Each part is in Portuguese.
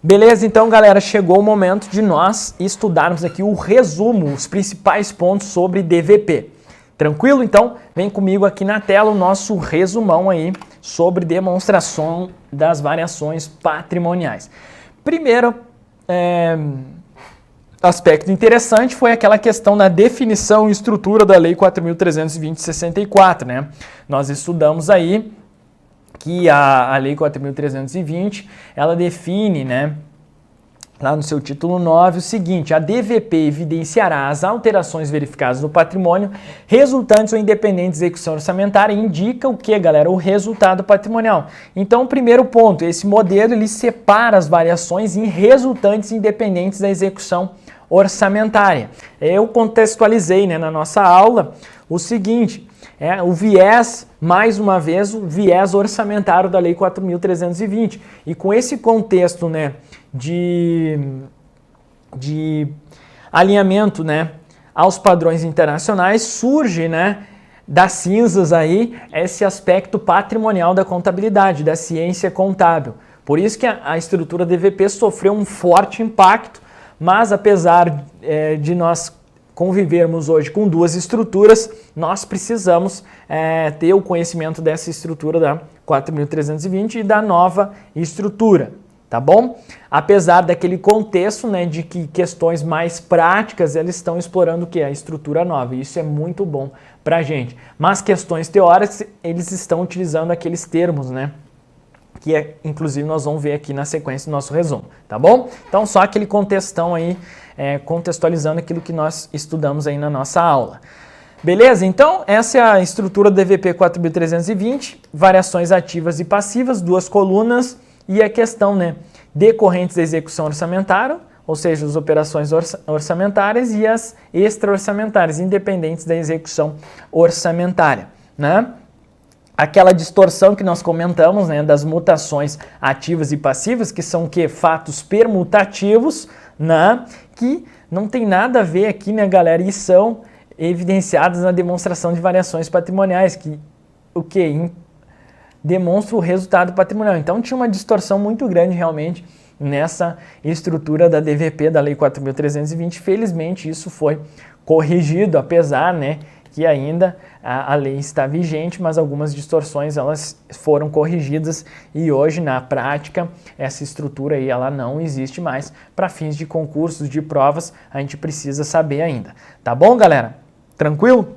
Beleza? Então, galera, chegou o momento de nós estudarmos aqui o resumo, os principais pontos sobre DVP. Tranquilo? Então, vem comigo aqui na tela o nosso resumão aí sobre demonstração das variações patrimoniais. Primeiro aspecto interessante foi aquela questão da definição e estrutura da Lei 4.320/64, né? Nós estudamos aí que a Lei 4.320, ela define, né, lá no seu título 9, o seguinte: a DVP evidenciará as alterações verificadas no patrimônio resultantes ou independentes de execução orçamentária. Indica o que, galera? O resultado patrimonial. Então, primeiro ponto, esse modelo ele separa as variações em resultantes independentes da execução orçamentária. Eu contextualizei, né, na nossa aula o seguinte: o viés, mais uma vez, o viés orçamentário da Lei 4.320. E com esse contexto, né, de alinhamento, né, aos padrões internacionais, surge, né, das cinzas aí esse aspecto patrimonial da contabilidade, da ciência contábil. Por isso que a estrutura DVP sofreu um forte impacto, mas apesar de nós convivermos hoje com duas estruturas, nós precisamos ter o conhecimento dessa estrutura da 4.320 e da nova estrutura, tá bom? Apesar daquele contexto, né, de que questões mais práticas elas estão explorando o que? A estrutura nova, e isso é muito bom para a gente. Mas questões teóricas, eles estão utilizando aqueles termos, né, que inclusive nós vamos ver aqui na sequência do nosso resumo, tá bom? Então só aquele contextão aí, contextualizando aquilo que nós estudamos aí na nossa aula. Beleza? Então essa é a estrutura do DVP 4.320, variações ativas e passivas, duas colunas, e a questão, né, decorrentes da execução orçamentária, ou seja, as operações orçamentárias e as extra-orçamentárias, independentes da execução orçamentária, né? Aquela distorção que nós comentamos, né, das mutações ativas e passivas, que são o quê? Fatos permutativos, né, que não tem nada a ver aqui, né, galera, e são evidenciadas na demonstração de variações patrimoniais, que o quê? Demonstra o resultado patrimonial. Então tinha uma distorção muito grande realmente nessa estrutura da DVP, da Lei 4.320. Felizmente isso foi corrigido, apesar, né, que ainda a lei está vigente, mas algumas distorções elas foram corrigidas e hoje na prática essa estrutura aí ela não existe mais. Para fins de concursos, de provas, a gente precisa saber ainda. Tá bom, galera? Tranquilo?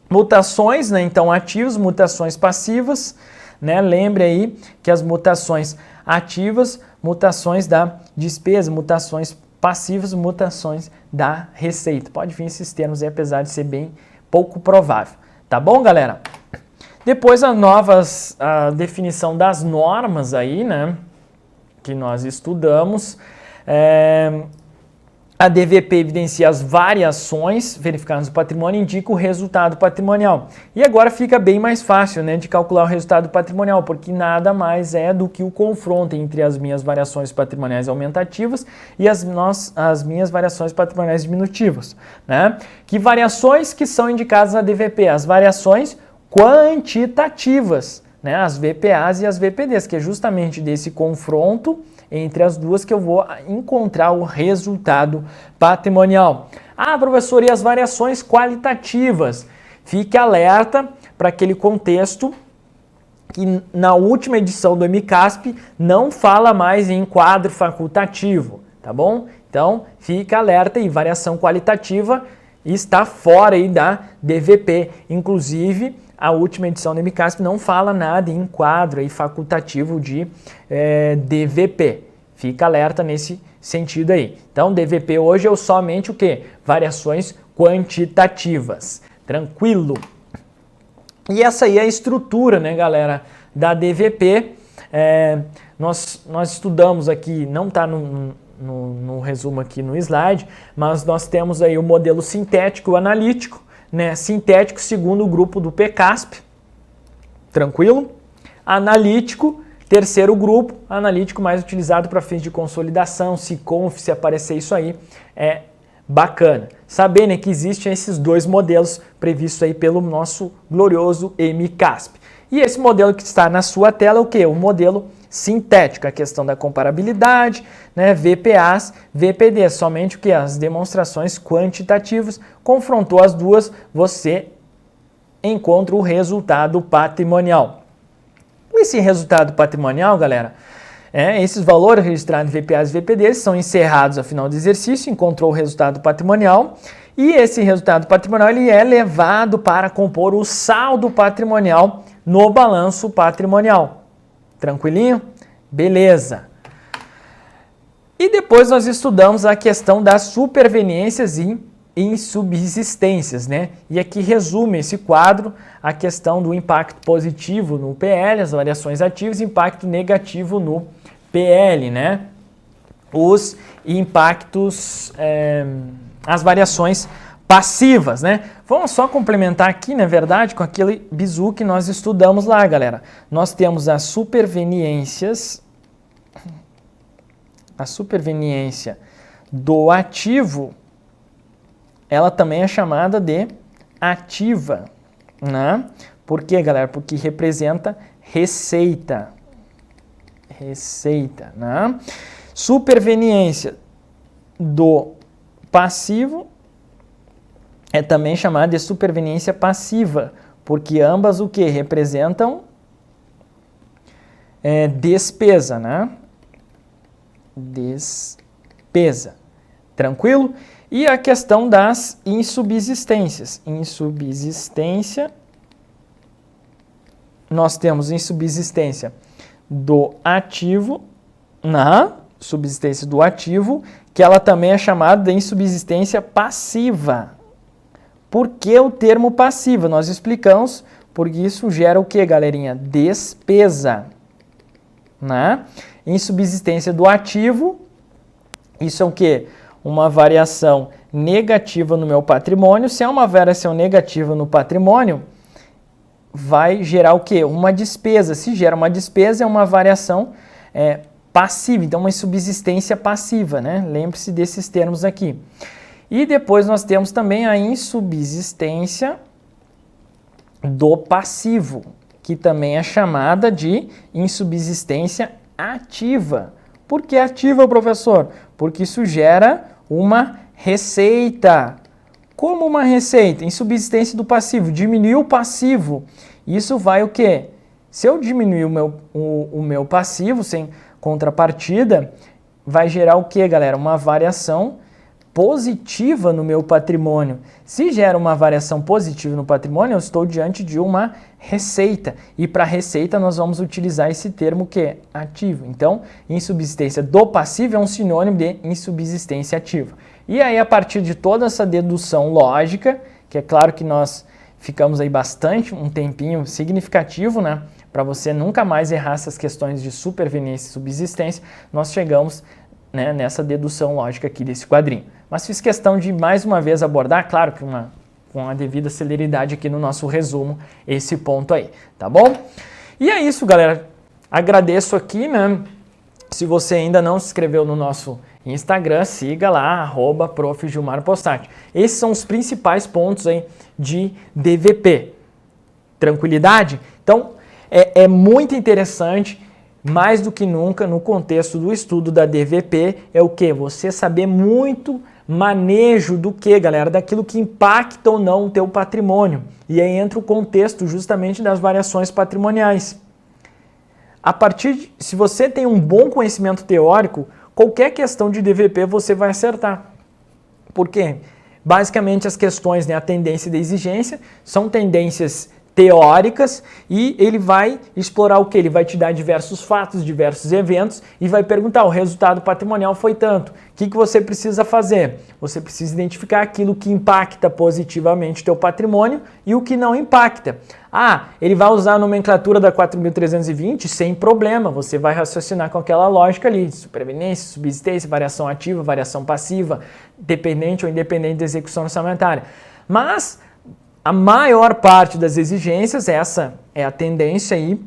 Mutações, né? Então ativos, mutações passivas, né? Lembre aí que as mutações ativas, mutações da despesa, mutações passivas, mutações da receita. Pode vir esses termos aí, apesar de ser bem pouco provável. Tá bom, galera? Depois a definição das normas aí, né, que nós estudamos. A DVP evidencia as variações verificadas no patrimônio e indica o resultado patrimonial. E agora fica bem mais fácil, né, de calcular o resultado patrimonial, porque nada mais é do que o confronto entre as minhas variações patrimoniais aumentativas e as minhas variações patrimoniais diminutivas, né? Que variações que são indicadas na DVP? As variações quantitativas, né, as VPAs e as VPDs, que é justamente desse confronto entre as duas que eu vou encontrar o resultado patrimonial. Ah, professor, e as variações qualitativas? Fique alerta para aquele contexto que na última edição do MCASP não fala mais em quadro facultativo, tá bom? Então, fique alerta aí, variação qualitativa está fora aí da DVP, inclusive a última edição do MCASP não fala nada em quadro aí facultativo de DVP. Fica alerta nesse sentido aí. Então, DVP hoje é somente o quê? Variações quantitativas. Tranquilo? E essa aí é a estrutura, né, galera, da DVP. Nós estudamos aqui, não está no resumo aqui no slide, mas nós temos aí o modelo sintético e analítico, né? Sintético segundo o grupo do PCASP, tranquilo? Analítico, terceiro grupo, analítico mais utilizado para fins de consolidação, se aparecer isso aí, é bacana. Saber, né, que existem esses dois modelos previstos aí pelo nosso glorioso MCASP. E esse modelo que está na sua tela é o quê? O modelo sintética, a questão da comparabilidade, né, VPAs, VPDs, somente o que? As demonstrações quantitativas, confrontou as duas, você encontra o resultado patrimonial. Esse resultado patrimonial, galera, esses valores registrados em VPAs e VPDs são encerrados ao final do exercício, encontrou o resultado patrimonial, e esse resultado patrimonial ele é levado para compor o saldo patrimonial no balanço patrimonial. Tranquilinho? Beleza. E depois nós estudamos a questão das superveniências e insubsistências, né? E aqui resume esse quadro a questão do impacto positivo no PL, as variações ativas, e impacto negativo no PL, né? Os impactos, as variações passivas, né? Vamos só complementar aqui, na verdade, com aquele bizu que nós estudamos lá, galera. Nós temos as superveniências, a superveniência do ativo, ela também é chamada de ativa, né? Por quê, galera? Porque representa receita. Receita, né? Superveniência do passivo é também chamada de superveniência passiva, porque ambas o que? Representam despesa, né? Despesa. Tranquilo? E a questão das insubsistências. Insubsistência, nós temos insubsistência do ativo, na subsistência do ativo, que ela também é chamada de insubsistência passiva. Por que o termo passiva? Nós explicamos, porque isso gera o que, galerinha? Despesa. Né? Insubsistência do ativo, isso é o que? Uma variação negativa no meu patrimônio. Se é uma variação negativa no patrimônio, vai gerar o quê? Uma despesa. Se gera uma despesa, é uma variação passiva, então uma subsistência passiva, né? Lembre-se desses termos aqui. E depois nós temos também a insubsistência do passivo, que também é chamada de insubsistência ativa. Por que ativa, professor? Porque isso gera uma receita. Como uma receita? Insubsistência do passivo. Diminuiu o passivo. Isso vai o quê? Se eu diminuir o meu passivo sem contrapartida, vai gerar o quê, galera? Uma variação positiva no meu patrimônio. Se gera uma variação positiva no patrimônio, eu estou diante de uma receita. E para receita nós vamos utilizar esse termo que é ativo. Então, insubsistência do passivo é um sinônimo de insubsistência ativa. E aí, a partir de toda essa dedução lógica, que é claro que nós ficamos aí bastante, um tempinho significativo, né? Para você nunca mais errar essas questões de superveniência e subsistência, nós chegamos, né, nessa dedução lógica aqui desse quadrinho. Mas fiz questão de mais uma vez abordar, claro que com a devida celeridade aqui no nosso resumo, esse ponto aí, tá bom? E é isso, galera. Agradeço aqui, né? Se você ainda não se inscreveu no nosso Instagram, siga lá, @Prof. Gilmar Postati. Esses são os principais pontos aí de DVP. Tranquilidade? Então, é muito interessante, mais do que nunca, no contexto do estudo da DVP, é o que? Você saber muito manejo do que, galera? Daquilo que impacta ou não o teu patrimônio. E aí entra o contexto justamente das variações patrimoniais. Se você tem um bom conhecimento teórico, qualquer questão de DVP você vai acertar. Por quê? Basicamente as questões, né, a tendência e a exigência, são tendências teóricas e ele vai explorar o que? Ele vai te dar diversos fatos, diversos eventos e vai perguntar, o resultado patrimonial foi tanto. O que você precisa fazer? Você precisa identificar aquilo que impacta positivamente o teu patrimônio e o que não impacta. Ele vai usar a nomenclatura da 4.320 sem problema, você vai raciocinar com aquela lógica ali, superveniência, subsistência, variação ativa, variação passiva, dependente ou independente da execução orçamentária. Mas a maior parte das exigências, essa é a tendência aí,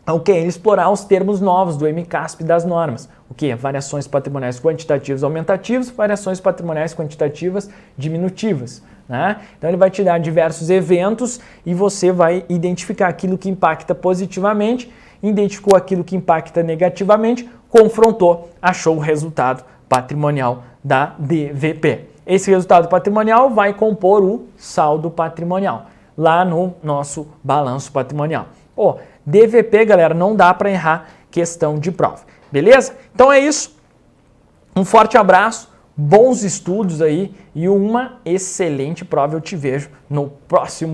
ao que? Explorar os termos novos do MCASP das normas. O que? Variações patrimoniais quantitativas aumentativas, variações patrimoniais quantitativas diminutivas. Né? Então ele vai te dar diversos eventos e você vai identificar aquilo que impacta positivamente identificou aquilo que impacta negativamente, confrontou, achou o resultado patrimonial da DVP. Esse resultado patrimonial vai compor o saldo patrimonial, lá no nosso balanço patrimonial. Pô, DVP, galera, não dá para errar questão de prova, beleza? Então é isso, um forte abraço, bons estudos aí e uma excelente prova. Eu te vejo no próximo